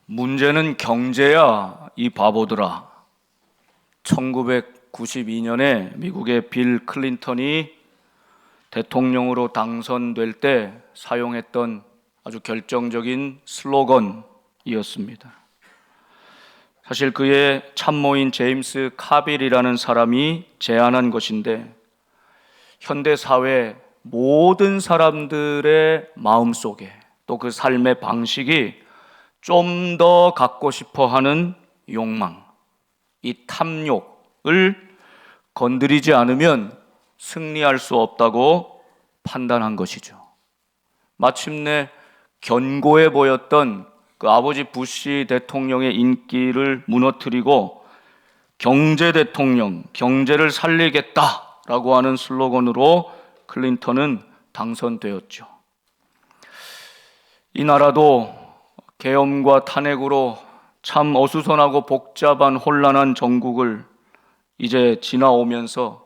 문제는 경제야, 이 바보들아. 1992년에 미국의 빌 클린턴이 대통령으로 당선될 때 사용했던 아주 결정적인 슬로건이었습니다. 사실 그의 참모인 제임스 카빌이라는 사람이 제안한 것인데, 현대 사회 모든 사람들의 마음속에 또 그 삶의 방식이 좀 더 갖고 싶어 하는 욕망, 이 탐욕을 건드리지 않으면 승리할 수 없다고 판단한 것이죠. 마침내 견고해 보였던 그 아버지 부시 대통령의 인기를 무너뜨리고 경제 대통령, 경제를 살리겠다라고 하는 슬로건으로 클린턴은 당선되었죠. 이 나라도 계엄과 탄핵으로 참 어수선하고 복잡한 혼란한 정국을 이제 지나오면서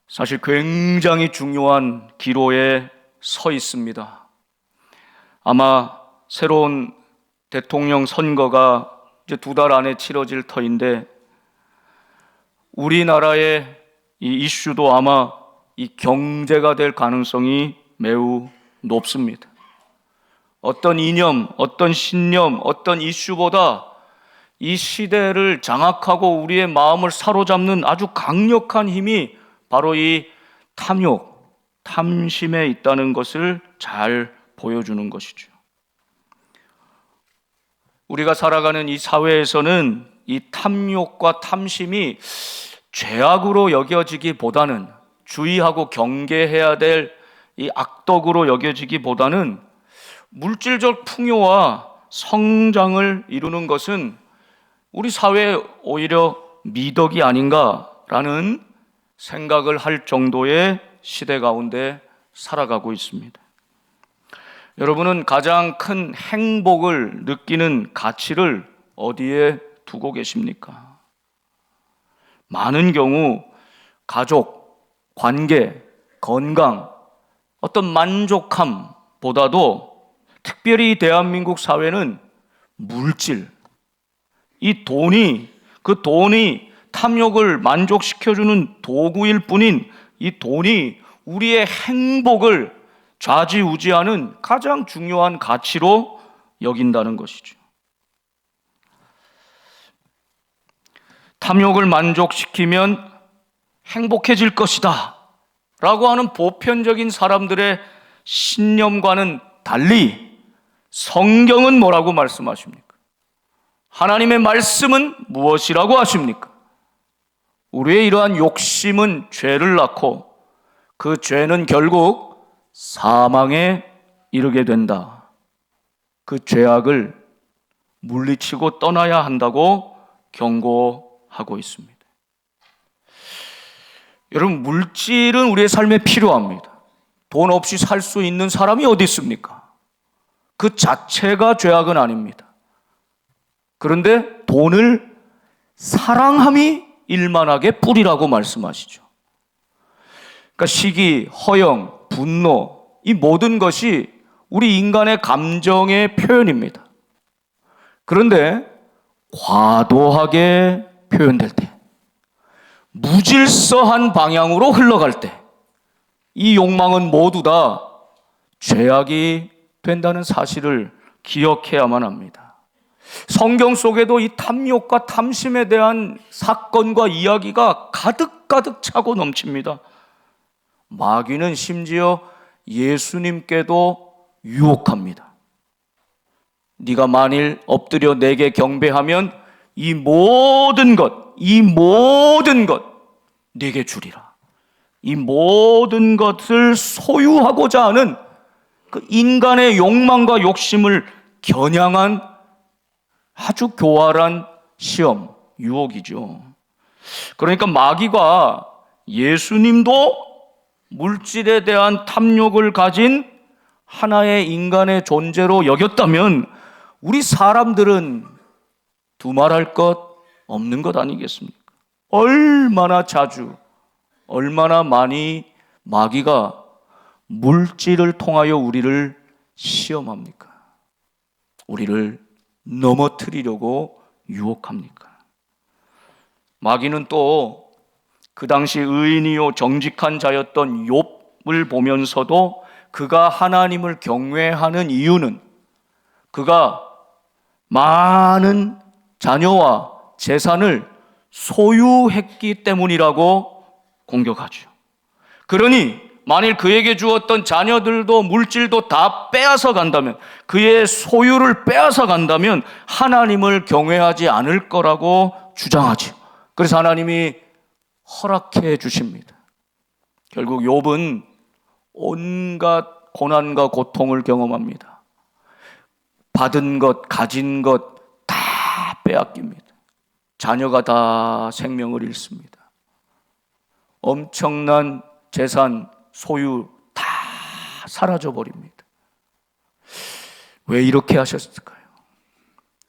사실 굉장히 중요한 기로에 서 있습니다. 아마 새로운 대통령 선거가 이제 2달 안에 치러질 터인데, 우리나라의 이 이슈도 아마 이 경제가 될 가능성이 매우 높습니다. 어떤 이념, 어떤 신념, 어떤 이슈보다 이 시대를 장악하고 우리의 마음을 사로잡는 아주 강력한 힘이 바로 이 탐욕, 탐심에 있다는 것을 잘 보여주는 것이죠. 우리가 살아가는 이 사회에서는 이 탐욕과 탐심이 죄악으로 여겨지기보다는, 주의하고 경계해야 될 이 악덕으로 여겨지기보다는 물질적 풍요와 성장을 이루는 것은 우리 사회에 오히려 미덕이 아닌가라는 생각을 할 정도의 시대 가운데 살아가고 있습니다. 여러분은 가장 큰 행복을 느끼는 가치를 어디에 두고 계십니까? 많은 경우 가족, 관계, 건강, 어떤 만족함보다도 특별히 대한민국 사회는 물질, 그 돈이 탐욕을 만족시켜주는 도구일 뿐인 이 돈이 우리의 행복을 좌지우지하는 가장 중요한 가치로 여긴다는 것이죠. 탐욕을 만족시키면 행복해질 것이다 라고 하는 보편적인 사람들의 신념과는 달리 성경은 뭐라고 말씀하십니까? 하나님의 말씀은 무엇이라고 하십니까? 우리의 이러한 욕심은 죄를 낳고 그 죄는 결국 사망에 이르게 된다. 그 죄악을 물리치고 떠나야 한다고 경고하고 있습니다. 여러분, 물질은 우리의 삶에 필요합니다. 돈 없이 살 수 있는 사람이 어디 있습니까? 그 자체가 죄악은 아닙니다. 그런데 돈을 사랑함이 일만하게 뿌리라고 말씀하시죠. 그러니까 시기, 허영, 분노, 이 모든 것이 우리 인간의 감정의 표현입니다. 그런데 과도하게 표현될 때, 무질서한 방향으로 흘러갈 때, 이 욕망은 모두 다 죄악이 된다는 사실을 기억해야만 합니다. 성경 속에도 이 탐욕과 탐심에 대한 사건과 이야기가 가득가득 차고 넘칩니다. 마귀는 심지어 예수님께도 유혹합니다. 네가 만일 엎드려 내게 경배하면 이 모든 것 네게 주리라. 이 모든 것을 소유하고자 하는 그 인간의 욕망과 욕심을 겨냥한 아주 교활한 시험, 유혹이죠. 그러니까 마귀가 예수님도 물질에 대한 탐욕을 가진 하나의 인간의 존재로 여겼다면 우리 사람들은 두말할 것 없는 것 아니겠습니까? 얼마나 자주, 얼마나 많이 마귀가 물질을 통하여 우리를 시험합니까? 우리를 넘어뜨리려고 유혹합니까? 마귀는 또 그 당시 의인이요 정직한 자였던 욥을 보면서도 그가 하나님을 경외하는 이유는 그가 많은 자녀와 재산을 소유했기 때문이라고 공격하죠. 그러니 만일 그에게 주었던 자녀들도 물질도 다 빼앗아 간다면, 그의 소유를 빼앗아 간다면 하나님을 경외하지 않을 거라고 주장하죠. 그래서 하나님이 허락해 주십니다. 결국 욥은 온갖 고난과 고통을 경험합니다. 받은 것, 가진 것 다 빼앗깁니다. 자녀가 다 생명을 잃습니다. 엄청난 재산, 소유 다 사라져버립니다. 왜 이렇게 하셨을까요?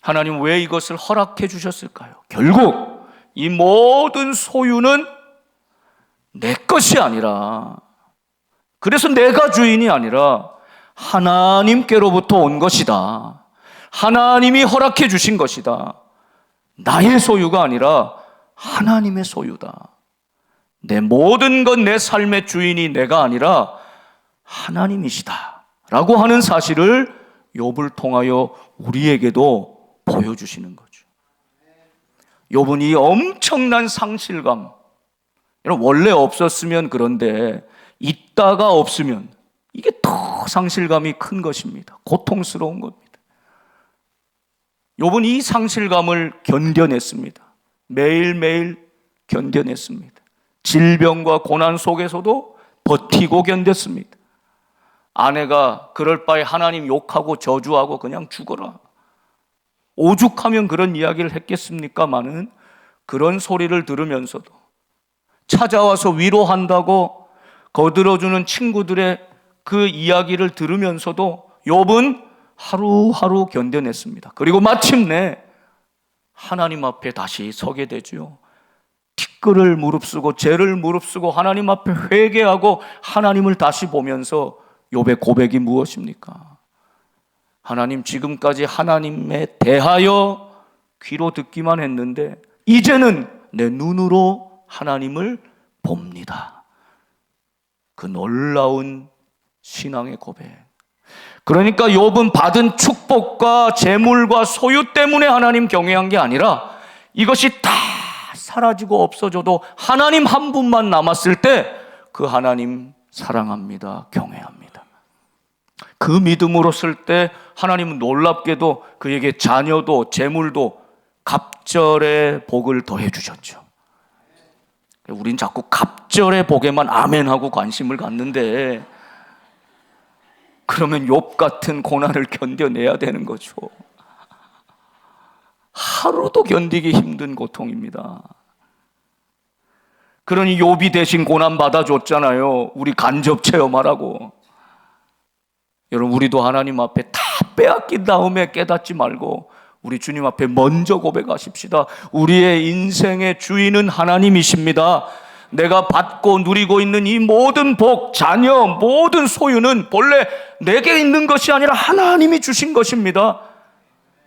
하나님 왜 이것을 허락해 주셨을까요? 결국 이 모든 소유는 내 것이 아니라, 그래서 내가 주인이 아니라 하나님께로부터 온 것이다. 하나님이 허락해 주신 것이다. 나의 소유가 아니라 하나님의 소유다. 내 모든 것, 내 삶의 주인이 내가 아니라 하나님이시다 라고 하는 사실을 욥을 통하여 우리에게도 보여주시는 거죠. 욥은 이 엄청난 상실감, 원래 없었으면 그런데 있다가 없으면 이게 더 상실감이 큰 것입니다. 고통스러운 겁니다. 욥은 이 상실감을 견뎌냈습니다. 매일매일 견뎌냈습니다. 질병과 고난 속에서도 버티고 견뎠습니다. 아내가 그럴 바에 하나님 욕하고 저주하고 그냥 죽어라, 오죽하면 그런 이야기를 했겠습니까마는 그런 소리를 들으면서도, 찾아와서 위로한다고 거들어주는 친구들의 그 이야기를 들으면서도 욥은 하루하루 견뎌냈습니다. 그리고 마침내 하나님 앞에 다시 서게 되죠. 티끌을 무릅쓰고 죄를 무릅쓰고 하나님 앞에 회개하고 하나님을 다시 보면서 욥의 고백이 무엇입니까? 하나님, 지금까지 하나님에 대하여 귀로 듣기만 했는데 이제는 내 눈으로 하나님을 봅니다. 그 놀라운 신앙의 고백. 그러니까 욥은 받은 축복과 재물과 소유 때문에 하나님 경외한 게 아니라, 이것이 다 사라지고 없어져도 하나님 한 분만 남았을 때 그 하나님 사랑합니다, 경외합니다. 그 믿음으로 쓸 때 하나님은 놀랍게도 그에게 자녀도 재물도 갑절의 복을 더해 주셨죠. 우린 자꾸 갑절의 복에만 아멘하고 관심을 갖는데, 그러면 욥 같은 고난을 견뎌내야 되는 거죠. 하루도 견디기 힘든 고통입니다. 그러니 욥이 대신 고난 받아줬잖아요. 우리 간접 체험하라고. 여러분, 우리도 하나님 앞에 다 빼앗긴 다음에 깨닫지 말고 우리 주님 앞에 먼저 고백하십시다. 우리의 인생의 주인은 하나님이십니다. 내가 받고 누리고 있는 이 모든 복, 자녀, 모든 소유는 본래 내게 있는 것이 아니라 하나님이 주신 것입니다.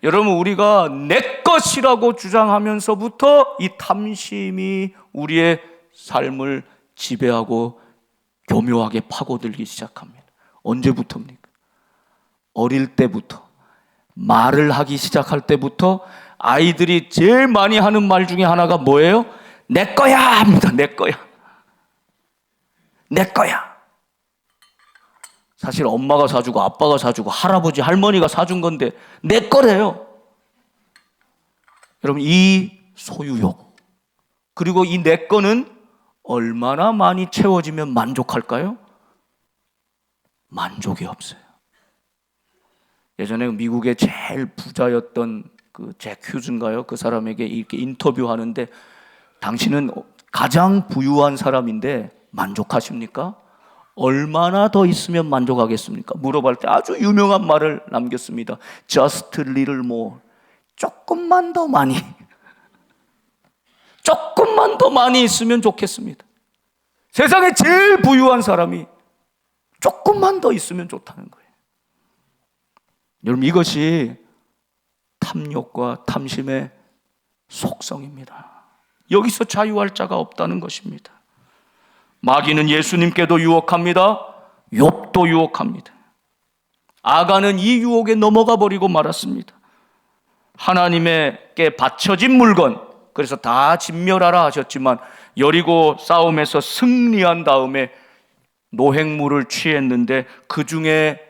여러분, 우리가 내 것이라고 주장하면서부터 이 탐심이 우리의 삶을 지배하고 교묘하게 파고들기 시작합니다. 언제부터입니까? 어릴 때부터, 말을 하기 시작할 때부터 아이들이 제일 많이 하는 말 중에 하나가 뭐예요? 내 거야 합니다. 내 거야. 내 거야. 사실 엄마가 사주고 아빠가 사주고 할아버지 할머니가 사준 건데 내 거래요. 여러분, 이 소유욕, 그리고 이 내 거는 얼마나 많이 채워지면 만족할까요? 만족이 없어요. 예전에 미국의 제일 부자였던 그 잭 휴즈인가요? 그 사람에게 이렇게 인터뷰하는데, 당신은 가장 부유한 사람인데 만족하십니까? 얼마나 더 있으면 만족하겠습니까? 물어볼 때 아주 유명한 말을 남겼습니다. Just a little more. 조금만 더 많이. 조금만 더 많이 있으면 좋겠습니다. 세상에 제일 부유한 사람이 조금만 더 있으면 좋다는 거예요. 여러분, 이것이 탐욕과 탐심의 속성입니다. 여기서 자유할 자가 없다는 것입니다. 마귀는 예수님께도 유혹합니다. 욥도 유혹합니다. 아간은 이 유혹에 넘어가 버리고 말았습니다. 하나님께 바쳐진 물건, 그래서 다 진멸하라 하셨지만 여리고 싸움에서 승리한 다음에 노획물을 취했는데 그 중에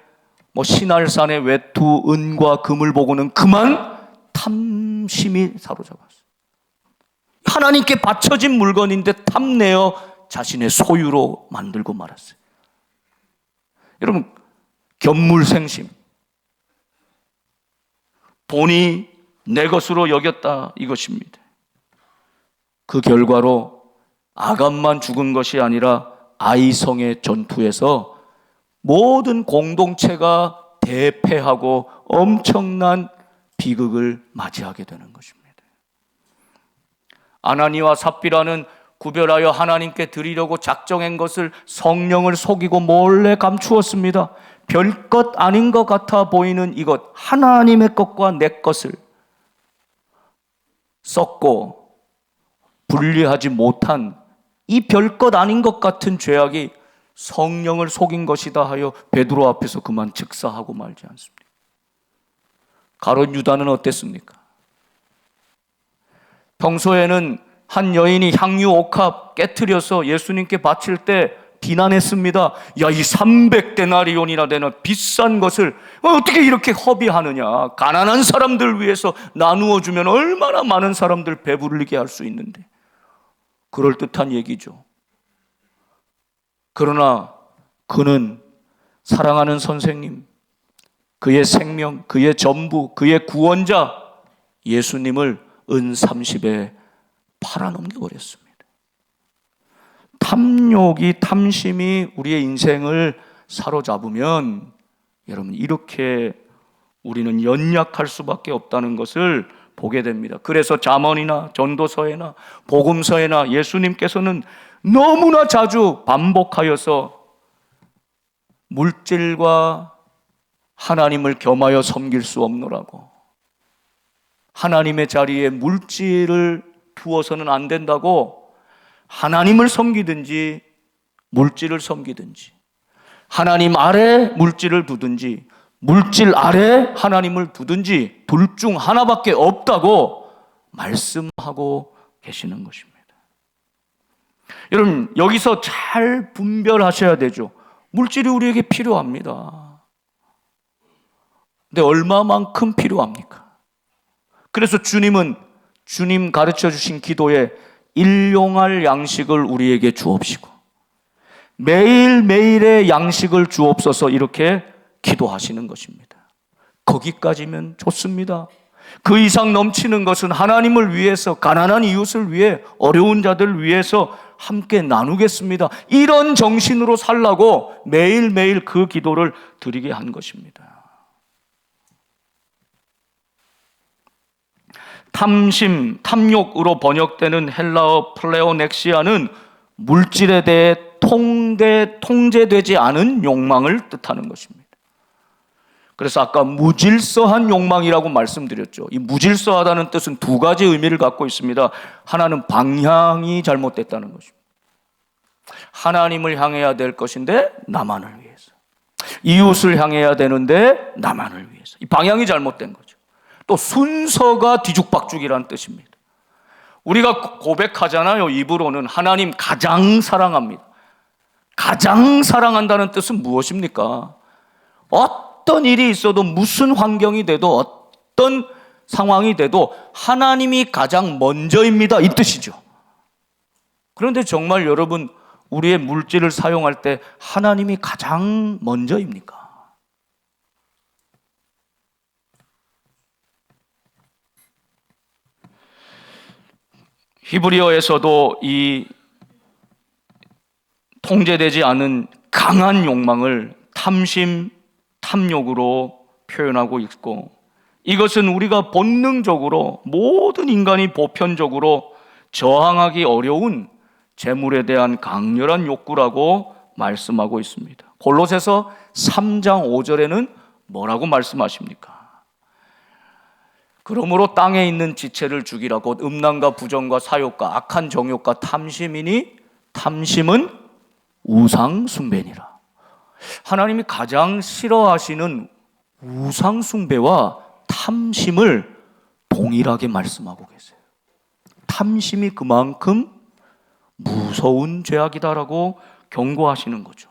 신할산의 외투, 은과 금을 보고는 그만 탐심이 사로잡았어요. 하나님께 바쳐진 물건인데 탐내어 자신의 소유로 만들고 말았어요. 여러분, 견물생심, 돈이 내 것으로 여겼다 이것입니다. 그 결과로 아간만 죽은 것이 아니라 아이성의 전투에서 모든 공동체가 대패하고 엄청난 비극을 맞이하게 되는 것입니다. 아나니와 삽비라는 구별하여 하나님께 드리려고 작정한 것을 성령을 속이고 몰래 감추었습니다. 별것 아닌 것 같아 보이는 이것, 하나님의 것과 내 것을 썩고 분리하지 못한 이 별것 아닌 것 같은 죄악이 성령을 속인 것이다 하여 베드로 앞에서 그만 즉사하고 말지 않습니까? 가룟 유다는 어땠습니까? 평소에는 한 여인이 향유 옥합 깨트려서 예수님께 바칠 때 비난했습니다. 야, 이 300데나리온이나 되는 비싼 것을 어떻게 이렇게 허비하느냐. 가난한 사람들 위해서 나누어 주면 얼마나 많은 사람들 배부르게 할 수 있는데. 그럴듯한 얘기죠. 그러나 그는 사랑하는 선생님, 그의 생명, 그의 전부, 그의 구원자 예수님을 은 30에 팔아넘겨 버렸습니다. 탐욕이, 탐심이 우리의 인생을 사로잡으면 여러분 이렇게 우리는 연약할 수밖에 없다는 것을 보게 됩니다. 그래서 잠언이나 전도서에나 복음서에나 예수님께서는 너무나 자주 반복하여서 물질과 하나님을 겸하여 섬길 수 없노라고, 하나님의 자리에 물질을 두어서는 안 된다고, 하나님을 섬기든지 물질을 섬기든지, 하나님 아래 물질을 두든지 물질 아래 하나님을 두든지 둘 중 하나밖에 없다고 말씀하고 계시는 것입니다. 여러분, 여기서 잘 분별하셔야 되죠. 물질이 우리에게 필요합니다. 근데 얼마만큼 필요합니까? 그래서 주님은 주님 가르쳐 주신 기도에 일용할 양식을 우리에게 주옵시고 매일매일의 양식을 주옵소서 이렇게 기도하시는 것입니다. 거기까지면 좋습니다. 그 이상 넘치는 것은 하나님을 위해서, 가난한 이웃을 위해, 어려운 자들 위해서 함께 나누겠습니다. 이런 정신으로 살라고 매일매일 그 기도를 드리게 한 것입니다. 탐심, 탐욕으로 번역되는 헬라어 플레오넥시아는 물질에 대해 통제되지 않은 욕망을 뜻하는 것입니다. 그래서 아까 무질서한 욕망이라고 말씀드렸죠. 이 무질서하다는 뜻은 두 가지 의미를 갖고 있습니다. 하나는 방향이 잘못됐다는 것입니다. 하나님을 향해야 될 것인데 나만을 위해서, 이웃을 향해야 되는데 나만을 위해서, 이 방향이 잘못된 거죠. 또 순서가 뒤죽박죽이라는 뜻입니다. 우리가 고백하잖아요. 입으로는 하나님 가장 사랑합니다. 가장 사랑한다는 뜻은 무엇입니까? 어떤 일이 있어도, 무슨 환경이 돼도, 어떤 상황이 돼도 하나님이 가장 먼저입니다, 이 뜻이죠. 그런데 정말 여러분, 우리의 물질을 사용할 때 하나님이 가장 먼저입니까? 히브리어에서도 이 통제되지 않은 강한 욕망을 탐심, 탐욕으로 표현하고 있고, 이것은 우리가 본능적으로, 모든 인간이 보편적으로 저항하기 어려운 재물에 대한 강렬한 욕구라고 말씀하고 있습니다. 골로새서 3장 5절에는 뭐라고 말씀하십니까? 그러므로 땅에 있는 지체를 죽이라. 곧 음란과 부정과 사욕과 악한 정욕과 탐심이니 탐심은 우상 숭배니라. 하나님이 가장 싫어하시는 우상 숭배와 탐심을 동일하게 말씀하고 계세요. 탐심이 그만큼 무서운 죄악이다라고 경고하시는 거죠.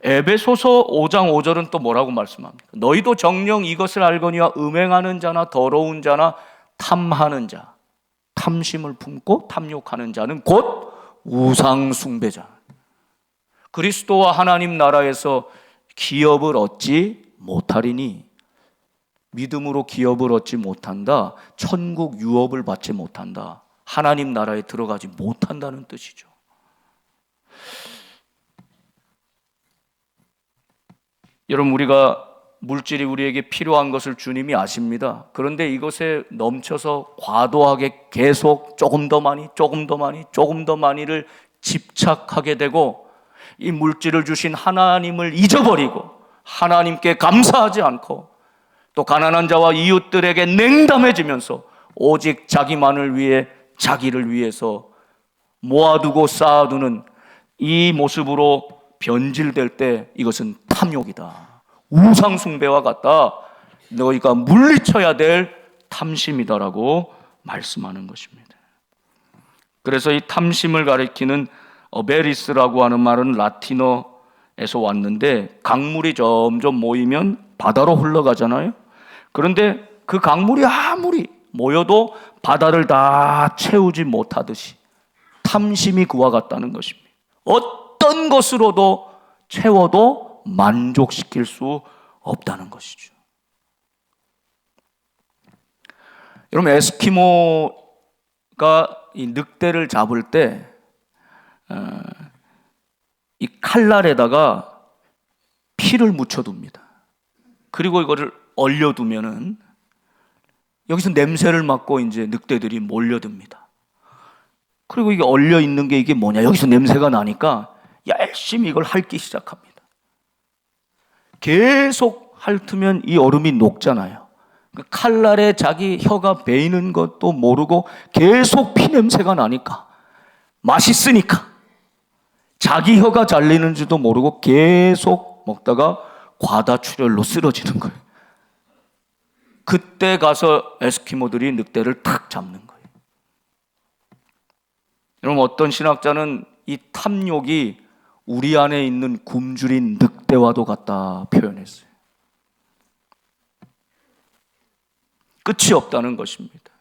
에베소서 5장 5절은 또 뭐라고 말씀합니까? 너희도 정녕 이것을 알거니와 음행하는 자나 더러운 자나 탐하는 자, 탐심을 품고 탐욕하는 자는 곧 우상 숭배자. 그리스도와 하나님 나라에서 기업을 얻지 못하리니, 믿음으로 기업을 얻지 못한다, 천국 유업을 받지 못한다, 하나님 나라에 들어가지 못한다는 뜻이죠. 여러분, 우리가 물질이 우리에게 필요한 것을 주님이 아십니다. 그런데 이것에 넘쳐서 과도하게 계속 조금 더 많이, 조금 더 많이, 조금 더 많이를 집착하게 되고, 이 물질을 주신 하나님을 잊어버리고 하나님께 감사하지 않고 또 가난한 자와 이웃들에게 냉담해지면서 오직 자기만을 위해, 자기를 위해서 모아두고 쌓아두는 이 모습으로 변질될 때 이것은 탐욕이다, 우상 숭배와 같다, 너희가 물리쳐야 될 탐심이다라고 말씀하는 것입니다. 그래서 이 탐심을 가리키는 어베리스라고 하는 말은 라틴어에서 왔는데, 강물이 점점 모이면 바다로 흘러가잖아요. 그런데 그 강물이 아무리 모여도 바다를 다 채우지 못하듯이 탐심이 그와 같다는 것입니다. 어떤 것으로도 채워도 만족시킬 수 없다는 것이죠. 여러분, 에스키모가 이 늑대를 잡을 때 이 칼날에다가 피를 묻혀둡니다. 그리고 이거를 얼려두면은 여기서 냄새를 맡고 이제 늑대들이 몰려듭니다. 그리고 이게 얼려 있는 게 이게 뭐냐? 여기서 냄새가 나니까 열심히 이걸 핥기 시작합니다. 계속 핥으면 이 얼음이 녹잖아요. 그 칼날에 자기 혀가 베이는 것도 모르고 계속 피 냄새가 나니까, 맛있으니까 자기 혀가 잘리는지도 모르고 계속 먹다가 과다출혈로 쓰러지는 거예요. 그때 가서 에스키모들이 늑대를 탁 잡는 거예요. 여러분, 어떤 신학자는 이 탐욕이 우리 안에 있는 굶주린 늑대와도 같다 표현했어요. 끝이 없다는 것입니다.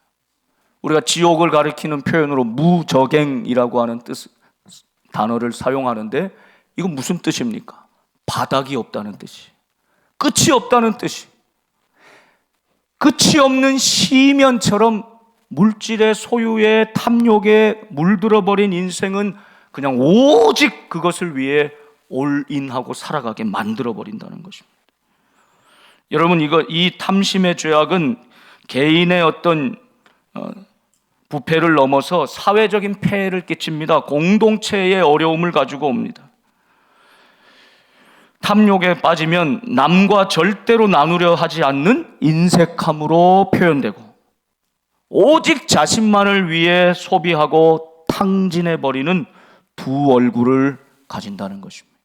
우리가 지옥을 가리키는 표현으로 무저갱이라고 하는 단어를 사용하는데, 이건 무슨 뜻입니까? 바닥이 없다는 뜻이, 끝이 없다는 뜻이. 끝이 없는 시면처럼 물질의 소유에, 탐욕에 물들어버린 인생은 그냥 오직 그것을 위해 올인하고 살아가게 만들어버린다는 것입니다. 여러분, 이 탐심의 죄악은 개인의 어떤 부패를 넘어서 사회적인 폐해를 끼칩니다. 공동체의 어려움을 가지고 옵니다. 탐욕에 빠지면 남과 절대로 나누려 하지 않는 인색함으로 표현되고, 오직 자신만을 위해 소비하고 탕진해버리는 두 얼굴을 가진다는 것입니다.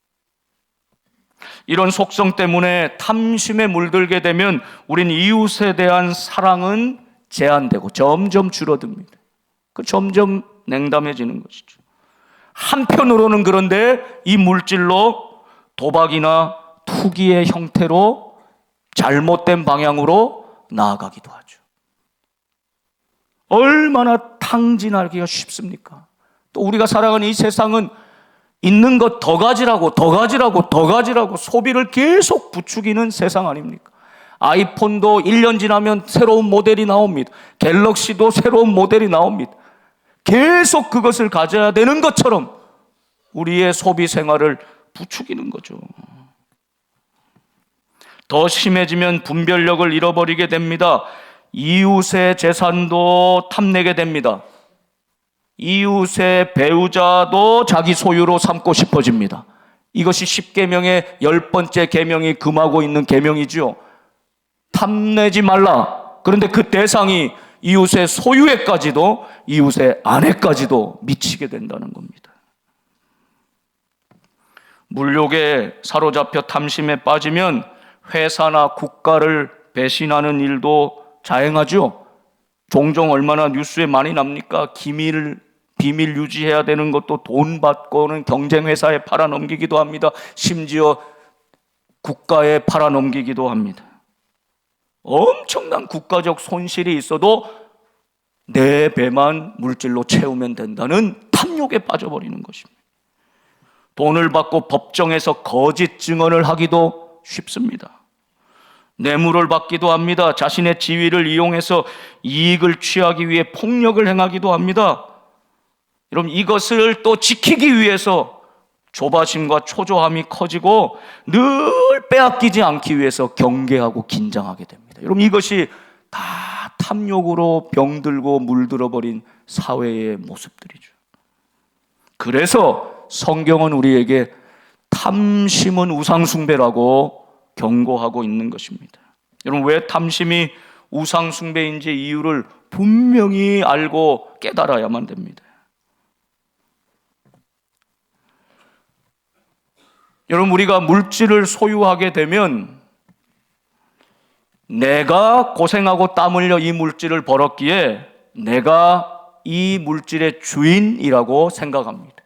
이런 속성 때문에 탐심에 물들게 되면 우린 이웃에 대한 사랑은 제한되고 점점 줄어듭니다. 점점 냉담해지는 것이죠. 한편으로는 그런데 이 물질로 도박이나 투기의 형태로 잘못된 방향으로 나아가기도 하죠. 얼마나 탕진하기가 쉽습니까? 또 우리가 살아가는 이 세상은 있는 것 더 가지라고, 더 가지라고, 더 가지라고 소비를 계속 부추기는 세상 아닙니까? 아이폰도 1년 지나면 새로운 모델이 나옵니다. 갤럭시도 새로운 모델이 나옵니다. 계속 그것을 가져야 되는 것처럼 우리의 소비 생활을 부추기는 거죠. 더 심해지면 분별력을 잃어버리게 됩니다. 이웃의 재산도 탐내게 됩니다. 이웃의 배우자도 자기 소유로 삼고 싶어집니다. 이것이 10계명의 10번째 계명이 금하고 있는 계명이죠. 탐내지 말라. 그런데 그 대상이 이웃의 소유에까지도, 이웃의 아내까지도 미치게 된다는 겁니다. 물욕에 사로잡혀 탐심에 빠지면 회사나 국가를 배신하는 일도 자행하죠. 종종 얼마나 뉴스에 많이 납니까? 비밀 유지해야 되는 것도 돈 받고는 경쟁회사에 팔아넘기기도 합니다. 심지어 국가에 팔아넘기기도 합니다. 엄청난 국가적 손실이 있어도 내 배만 물질로 채우면 된다는 탐욕에 빠져버리는 것입니다. 돈을 받고 법정에서 거짓 증언을 하기도 쉽습니다. 뇌물을 받기도 합니다. 자신의 지위를 이용해서 이익을 취하기 위해 폭력을 행하기도 합니다. 여러분, 이것을 또 지키기 위해서 조바심과 초조함이 커지고 늘 빼앗기지 않기 위해서 경계하고 긴장하게 됩니다. 여러분, 이것이 다 탐욕으로 병들고 물들어버린 사회의 모습들이죠. 그래서 성경은 우리에게 탐심은 우상숭배라고 경고하고 있는 것입니다. 여러분, 왜 탐심이 우상숭배인지 이유를 분명히 알고 깨달아야만 됩니다. 여러분, 우리가 물질을 소유하게 되면 내가 고생하고 땀 흘려 이 물질을 벌었기에 내가 이 물질의 주인이라고 생각합니다.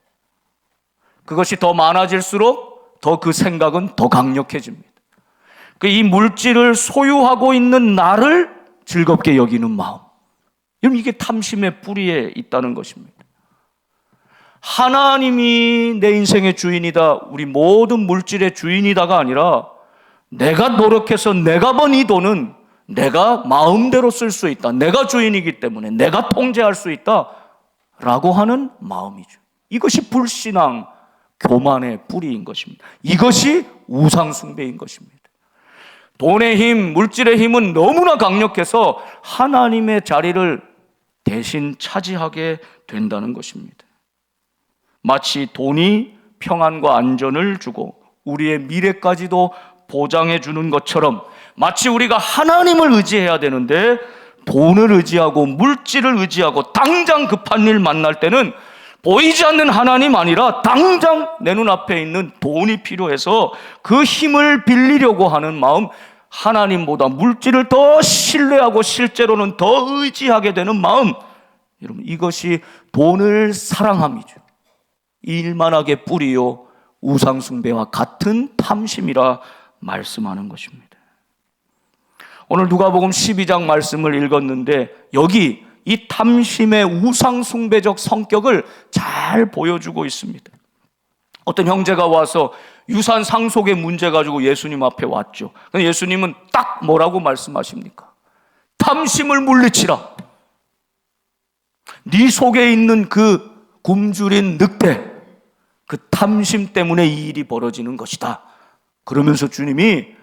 그것이 더 많아질수록 더 그 생각은 더 강력해집니다. 이 물질을 소유하고 있는 나를 즐겁게 여기는 마음, 여러분, 이게 탐심의 뿌리에 있다는 것입니다. 하나님이 내 인생의 주인이다, 우리 모든 물질의 주인이다가 아니라 내가 노력해서 내가 번 이 돈은 내가 마음대로 쓸 수 있다, 내가 주인이기 때문에 내가 통제할 수 있다 라고 하는 마음이죠. 이것이 불신앙, 교만의 뿌리인 것입니다. 이것이 우상숭배인 것입니다. 돈의 힘, 물질의 힘은 너무나 강력해서 하나님의 자리를 대신 차지하게 된다는 것입니다. 마치 돈이 평안과 안전을 주고 우리의 미래까지도 보장해 주는 것처럼, 마치 우리가 하나님을 의지해야 되는데 돈을 의지하고 물질을 의지하고 당장 급한 일 만날 때는 보이지 않는 하나님 아니라 당장 내 눈앞에 있는 돈이 필요해서 그 힘을 빌리려고 하는 마음, 하나님보다 물질을 더 신뢰하고 실제로는 더 의지하게 되는 마음, 여러분, 이것이 돈을 사랑함이죠. 일만하게 뿌리요 우상숭배와 같은 탐심이라 말씀하는 것입니다. 오늘 누가복음 12장 말씀을 읽었는데 여기 이 탐심의 우상숭배적 성격을 잘 보여주고 있습니다. 어떤 형제가 와서 유산 상속의 문제 가지고 예수님 앞에 왔죠. 근데 예수님은 딱 뭐라고 말씀하십니까? 탐심을 물리치라. 네 속에 있는 그 굶주린 늑대, 그 탐심 때문에 이 일이 벌어지는 것이다. 그러면서 주님이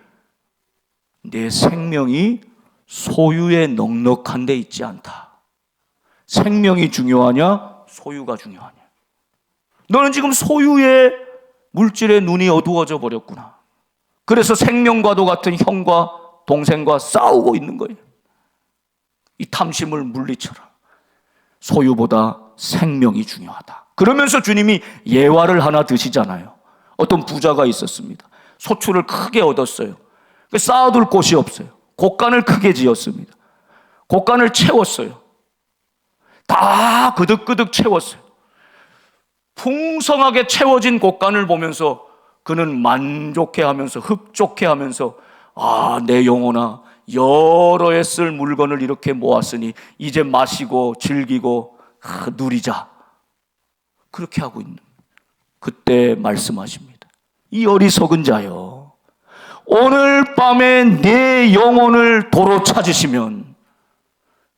내 생명이 소유에 넉넉한 데 있지 않다. 생명이 중요하냐? 소유가 중요하냐? 너는 지금 소유의 물질에 눈이 어두워져 버렸구나. 그래서 생명과도 같은 형과 동생과 싸우고 있는 거예요. 이 탐심을 물리쳐라. 소유보다 생명이 중요하다. 그러면서 주님이 예화를 하나 드시잖아요. 어떤 부자가 있었습니다. 소출을 크게 얻었어요. 쌓아둘 곳이 없어요. 곡간을 크게 지었습니다. 곡간을 채웠어요. 다 그득그득 채웠어요. 풍성하게 채워진 곡간을 보면서 그는 만족해하면서 흡족해하면서, 아, 내 영혼아, 여러 해 쓸 물건을 이렇게 모았으니 이제 마시고 즐기고 누리자, 그렇게 하고 있는, 그때 말씀하십니다. 이 어리석은 자여, 오늘 밤에 내 영혼을 도로 찾으시면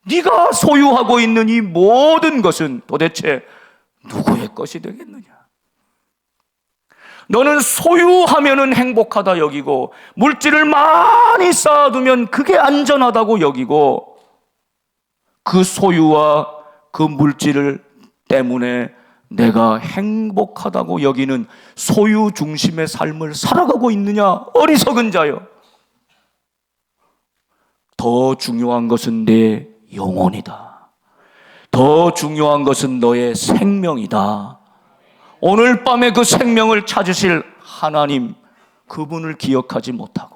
네가 소유하고 있는 이 모든 것은 도대체 누구의 것이 되겠느냐? 너는 소유하면은 행복하다 여기고 물질을 많이 쌓아두면 그게 안전하다고 여기고 그 소유와 그 물질을 때문에 내가 행복하다고 여기는 소유 중심의 삶을 살아가고 있느냐? 어리석은 자여, 더 중요한 것은 내 영혼이다. 더 중요한 것은 너의 생명이다. 오늘 밤에 그 생명을 찾으실 하나님, 그분을 기억하지 못하고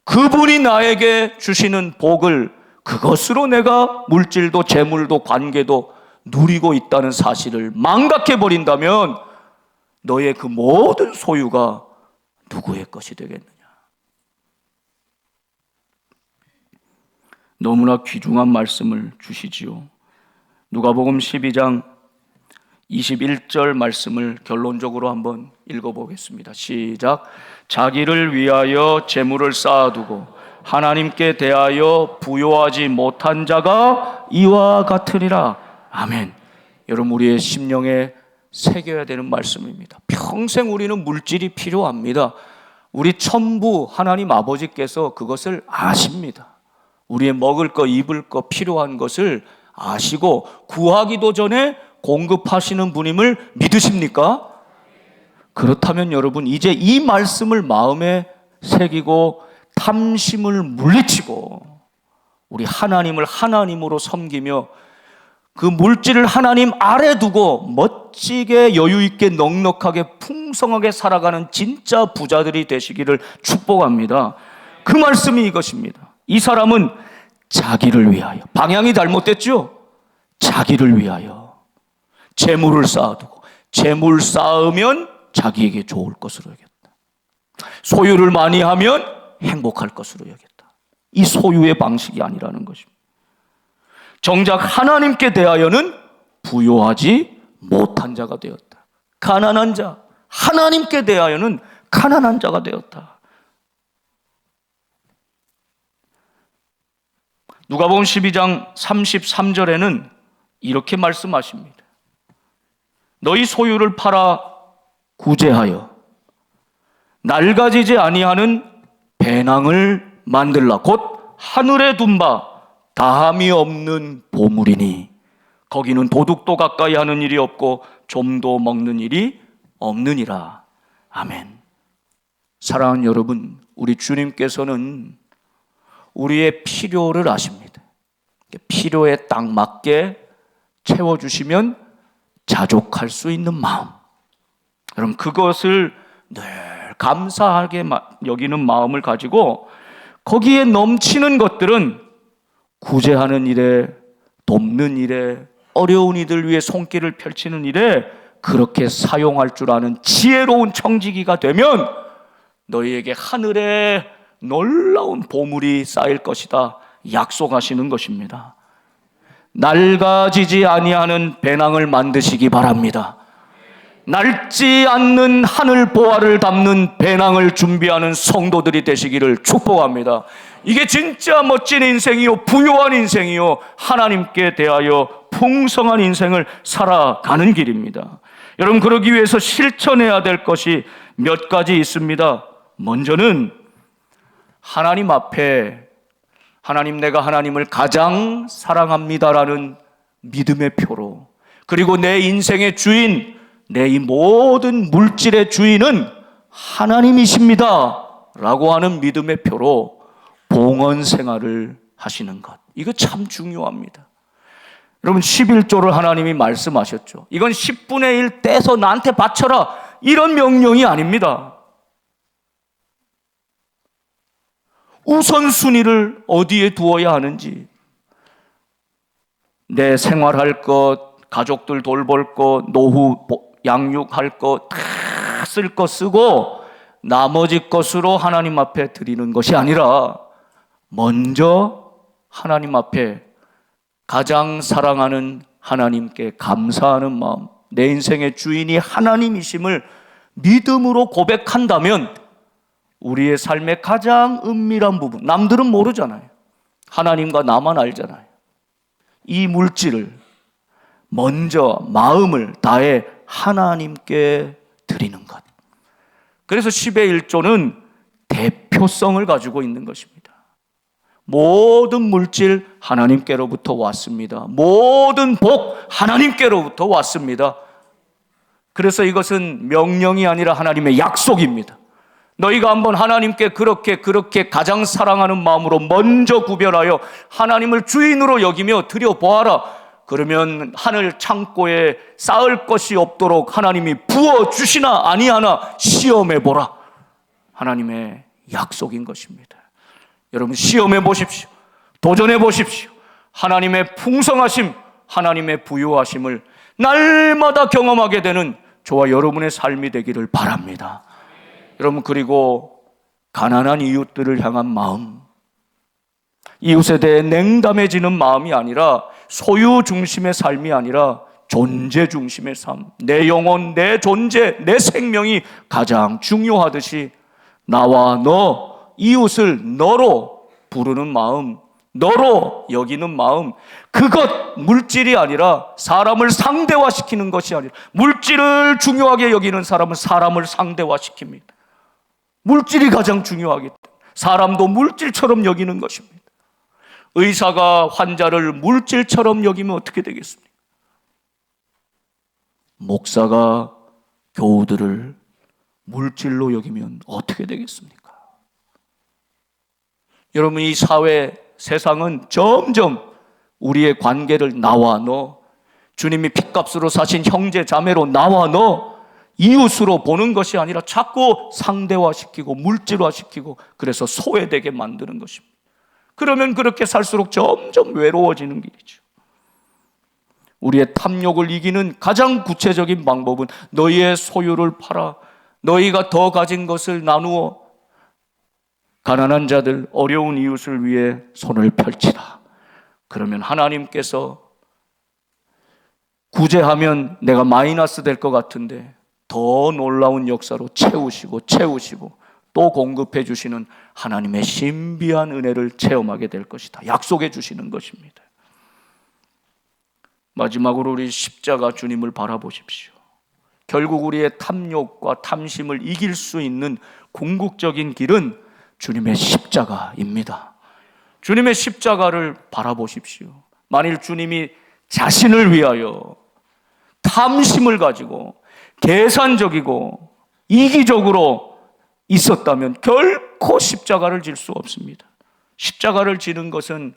그분이 나에게 주시는 복을, 그것으로 내가 물질도 재물도 관계도 누리고 있다는 사실을 망각해버린다면 너의 그 모든 소유가 누구의 것이 되겠느냐? 너무나 귀중한 말씀을 주시지요. 누가복음 12장 21절 말씀을 결론적으로 한번 읽어보겠습니다. 시작. 자기를 위하여 재물을 쌓아두고 하나님께 대하여 부요하지 못한 자가 이와 같으리라. 아멘. 여러분, 우리의 심령에 새겨야 되는 말씀입니다. 평생 우리는 물질이 필요합니다. 우리 천부 하나님 아버지께서 그것을 아십니다. 우리의 먹을 것, 입을 것, 필요한 것을 아시고 구하기도 전에 공급하시는 분임을 믿으십니까? 그렇다면 여러분, 이제 이 말씀을 마음에 새기고 탐심을 물리치고 우리 하나님을 하나님으로 섬기며 그 물질을 하나님 아래 두고 멋지게 여유있게 넉넉하게 풍성하게 살아가는 진짜 부자들이 되시기를 축복합니다. 그 말씀이 이것입니다. 이 사람은 자기를 위하여, 방향이 잘못됐죠? 자기를 위하여 재물을 쌓아두고, 재물 쌓으면 자기에게 좋을 것으로 여겼다. 소유를 많이 하면 행복할 것으로 여겼다. 이 소유의 방식이 아니라는 것입니다. 정작 하나님께 대하여는 부요하지 못한 자가 되었다. 가난한 자, 하나님께 대하여는 가난한 자가 되었다. 누가복음 12장 33절에는 이렇게 말씀하십니다. 너희 소유를 팔아 구제하여 낡아지지 아니하는 배낭을 만들라. 곧 하늘에 둔 바 다함이 없는 보물이니 거기는 도둑도 가까이 하는 일이 없고 좀도 먹는 일이 없느니라. 아멘. 사랑하는 여러분, 우리 주님께서는 우리의 필요를 아십니다. 필요에 딱 맞게 채워주시면 자족할 수 있는 마음, 여러분, 그것을 늘 감사하게 여기는 마음을 가지고 거기에 넘치는 것들은 구제하는 일에, 돕는 일에, 어려운 이들 위해 손길을 펼치는 일에 그렇게 사용할 줄 아는 지혜로운 청지기가 되면 너희에게 하늘에 놀라운 보물이 쌓일 것이다 약속하시는 것입니다. 낡아지지 아니하는 배낭을 만드시기 바랍니다. 낡지 않는 하늘 보화를 담는 배낭을 준비하는 성도들이 되시기를 축복합니다. 이게 진짜 멋진 인생이요, 부유한 인생이요, 하나님께 대하여 풍성한 인생을 살아가는 길입니다. 여러분, 그러기 위해서 실천해야 될 것이 몇 가지 있습니다. 먼저는 하나님 앞에, 하나님, 내가 하나님을 가장 사랑합니다라는 믿음의 표로, 그리고 내 인생의 주인, 내 이 모든 물질의 주인은 하나님이십니다 라고 하는 믿음의 표로 봉헌 생활을 하시는 것, 이거 참 중요합니다. 여러분, 11조를 하나님이 말씀하셨죠. 이건 10분의 1 떼서 나한테 바쳐라, 이런 명령이 아닙니다. 우선순위를 어디에 두어야 하는지, 내 생활할 것, 가족들 돌볼 것, 노후 양육할 것 다 쓸 것 쓰고 나머지 것으로 하나님 앞에 드리는 것이 아니라 먼저 하나님 앞에 가장 사랑하는 하나님께 감사하는 마음, 내 인생의 주인이 하나님이심을 믿음으로 고백한다면 우리의 삶의 가장 은밀한 부분, 남들은 모르잖아요. 하나님과 나만 알잖아요. 이 물질을 먼저 마음을 다해 하나님께 드리는 것. 그래서 10의 1조는 대표성을 가지고 있는 것입니다. 모든 물질 하나님께로부터 왔습니다. 모든 복 하나님께로부터 왔습니다. 그래서 이것은 명령이 아니라 하나님의 약속입니다. 너희가 한번 하나님께 그렇게 가장 사랑하는 마음으로 먼저 구별하여 하나님을 주인으로 여기며 드려보아라. 그러면 하늘 창고에 쌓을 것이 없도록 하나님이 부어주시나 아니하나 시험해보라. 하나님의 약속인 것입니다. 여러분, 시험해 보십시오. 도전해 보십시오. 하나님의 풍성하심, 하나님의 부유하심을 날마다 경험하게 되는 저와 여러분의 삶이 되기를 바랍니다. 여러분, 그리고 가난한 이웃들을 향한 마음, 이웃에 대해 냉담해지는 마음이 아니라 소유 중심의 삶이 아니라 존재 중심의 삶, 내 영혼, 내 존재, 내 생명이 가장 중요하듯이 나와 너, 이웃을 너로 부르는 마음, 너로 여기는 마음, 그것 물질이 아니라 사람을 상대화시키는 것이 아니라 물질을 중요하게 여기는 사람은 사람을 상대화시킵니다. 물질이 가장 중요하기 때문에 사람도 물질처럼 여기는 것입니다. 의사가 환자를 물질처럼 여기면 어떻게 되겠습니까? 목사가 교우들을 물질로 여기면 어떻게 되겠습니까? 여러분, 이 사회, 세상은 점점 우리의 관계를 나와 너, 주님이 핏값으로 사신 형제 자매로 나와 너, 이웃으로 보는 것이 아니라 자꾸 상대화시키고 물질화시키고 그래서 소외되게 만드는 것입니다. 그러면 그렇게 살수록 점점 외로워지는 길이죠. 우리의 탐욕을 이기는 가장 구체적인 방법은 너희의 소유를 팔아 너희가 더 가진 것을 나누어 가난한 자들, 어려운 이웃을 위해 손을 펼치라. 그러면 하나님께서 구제하면 내가 마이너스 될 것 같은데 더 놀라운 역사로 채우시고 또 공급해 주시는 하나님의 신비한 은혜를 체험하게 될 것이다. 약속해 주시는 것입니다. 마지막으로 우리 십자가 주님을 바라보십시오. 결국 우리의 탐욕과 탐심을 이길 수 있는 궁극적인 길은 주님의 십자가입니다. 주님의 십자가를 바라보십시오. 만일 주님이 자신을 위하여 탐심을 가지고 계산적이고 이기적으로 있었다면 결코 십자가를 질 수 없습니다. 십자가를 지는 것은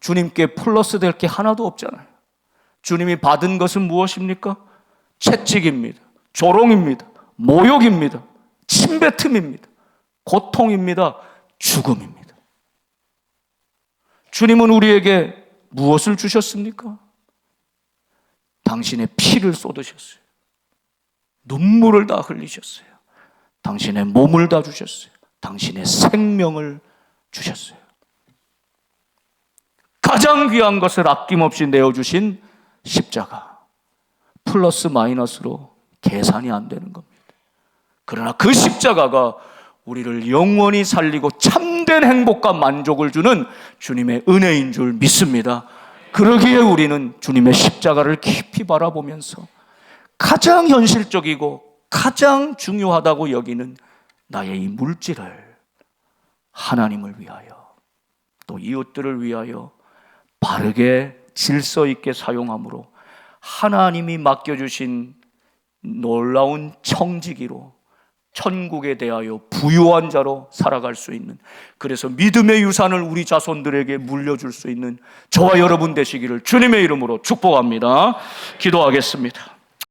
주님께 플러스 될 게 하나도 없잖아요. 주님이 받은 것은 무엇입니까? 채찍입니다. 조롱입니다. 모욕입니다. 침뱉음입니다. 고통입니다. 죽음입니다. 주님은 우리에게 무엇을 주셨습니까? 당신의 피를 쏟으셨어요. 눈물을 다 흘리셨어요. 당신의 몸을 다 주셨어요. 당신의 생명을 주셨어요. 가장 귀한 것을 아낌없이 내어주신 십자가. 플러스 마이너스로 계산이 안 되는 겁니다. 그러나 그 십자가가 우리를 영원히 살리고 참된 행복과 만족을 주는 주님의 은혜인 줄 믿습니다. 그러기에 우리는 주님의 십자가를 깊이 바라보면서 가장 현실적이고 가장 중요하다고 여기는 나의 이 물질을 하나님을 위하여 또 이웃들을 위하여 바르게 질서 있게 사용함으로 하나님이 맡겨주신 놀라운 청지기로 천국에 대하여 부유한 자로 살아갈 수 있는, 그래서 믿음의 유산을 우리 자손들에게 물려줄 수 있는 저와 여러분 되시기를 주님의 이름으로 축복합니다. 기도하겠습니다.